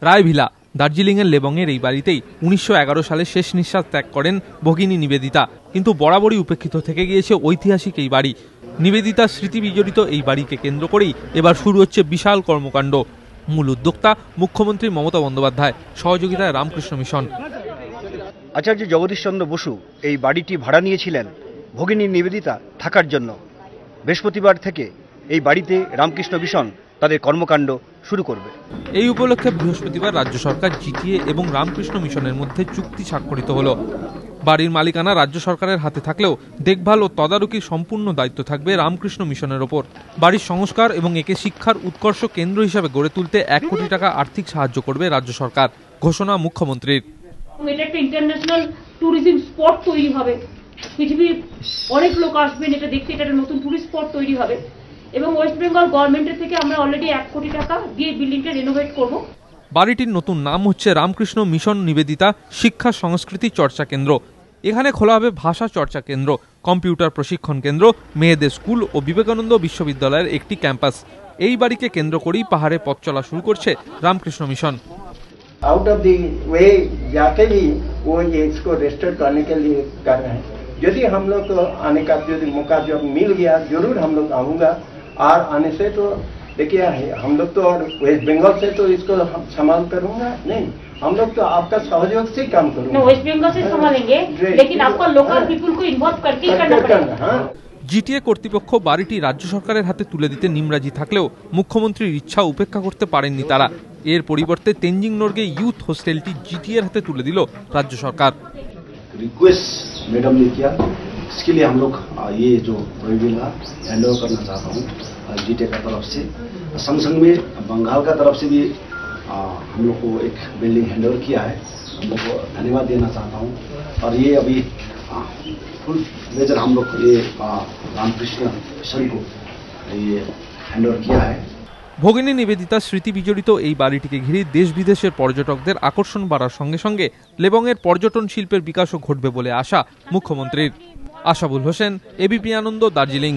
রায়ভিলা দার্জিলিংয়ের লেবংয়ের এই বাড়িতেই 1911 সালে শেষ নিঃশ্বাস ত্যাগ করেন ভগিনী নিবেদিতা। কিন্তু বরাবরই উপেক্ষিত থেকে গিয়েছে ঐতিহাসিক এই বাড়ি। নিবেদিতার স্মৃতি বিজড়িত এই বাড়িকে কেন্দ্র করেই এবার শুরু হচ্ছে বিশাল কর্মকাণ্ড। মূল উদ্যোক্তা মুখ্যমন্ত্রী মমতা বন্দ্যোপাধ্যায়, সহযোগিতায় রামকৃষ্ণ মিশন। আচার্য জগদীশ চন্দ্র বসু এই বাড়িটি ভাড়া নিয়েছিলেন ভগিনী নিবেদিতা থাকার জন্য। বৃহস্পতিবার থেকে এই বাড়িতে রামকৃষ্ণ মিশন তাদের কর্মকাণ্ড শুরু করবে। এই উপলক্ষে বৃহস্পতিবার রাজ্য সরকার, জিটিএ এবং রামকৃষ্ণ মিশনের মধ্যে চুক্তি স্বাক্ষরিত হলো। বাড়ির মালিকানা রাজ্য সরকারের হাতে থাকলেও দেখভাল ও তদারকির সম্পূর্ণ দায়িত্ব থাকবে রামকৃষ্ণ মিশনের ওপর। বাড়ির সংস্কার এবং একে শিক্ষার উৎকর্ষ কেন্দ্র হিসাবে গড়ে তুলতে 1 কোটি টাকা আর্থিক সাহায্য করবে রাজ্য সরকার, ঘোষণা মুখ্যমন্ত্রীর। এটা একটা ইন্টারন্যাশনাল ট্যুরিজম স্পট তৈরি হবে, পৃথিবীর অনেক লোক আসবেন এটা দেখতে, এটা একটা নতুন ট্যুরিস্ট স্পট তৈরি হবে এবং ওয়েস্ট বেঙ্গল গভর্নমেন্টের থেকে আমরা অলরেডি 1 কোটি টাকা দিয়ে বিল্ডিংটা রেনোভেট করব। বাড়িটির নতুন নাম হচ্ছে রামকৃষ্ণ মিশন নিবেদিতা শিক্ষা সংস্কৃতি চর্চা কেন্দ্র। এখানে খোলা হবে ভাষা চর্চা কেন্দ্র, কম্পিউটার প্রশিক্ষণ কেন্দ্র, মেয়েদের স্কুল ও বিবেকানন্দ বিশ্ববিদ্যালয়ের একটি ক্যাম্পাস। এই বাড়িকে কেন্দ্র করেই পাহাড়ে পথ চলা শুরু করছে Ramakrishna mission. Out of the way जाके भी वो ये इसको रेस्टोर करने के लिए कर रहे हैं। यदि हम लोग को आने का यदि मौका जब मिल गया जरूर हम लोग आऊँगा। और आने से तो देखिए हम लोग तो और वेस्ट बंगाल से तो इसको संभाल करूँगा नहीं, हम लोग तो आपका सहयोग से काम करूँगा। वेस्ट बंगाल से संभालेंगे लेकिन आपका लोकल पीपल को इन्वॉल्व करके करना पड़ेगा। জিটিএ কর্তৃপক্ষ বাড়িটি রাজ্য সরকারের হাতে তুলে দিতে নিমরাজি থাকলেও মুখ্যমন্ত্রীর ইচ্ছা উপেক্ষা করতে পারেননি তারা। এর পরিবর্তে তেনজিং নোরগে ইউথ হোস্টেলটি জিটিএর হাতে তুলে দিল রাজ্য সরকার। रिक्वेस्ट मैडम ने किया, इसके लिए हम लोग ये जो रायभिला हैंड ओवर करना चाहता हूँ जीटीए का तरफ से। संग संग में बंगाल का तरफ से भी हम लोग को एक बिल्डिंग हैंड ओवर किया है, हम लोग को धन्यवाद देना चाहता हूँ। और ये अभी फुल मेजर हम लोग ये रामकृष्ण मिशन को ये हैंड ओवर किया है। ভগিনী নিবেদিতার স্মৃতি বিজড়িত এই বাড়িটিকে ঘিরে দেশ বিদেশের পর্যটকদের আকর্ষণ বাড়ার সঙ্গে সঙ্গে লেবংয়ের পর্যটন শিল্পের বিকাশও ঘটবে বলে আশা মুখ্যমন্ত্রীর। আশাবুল হোসেন, এবিপি আনন্দ, দার্জিলিং।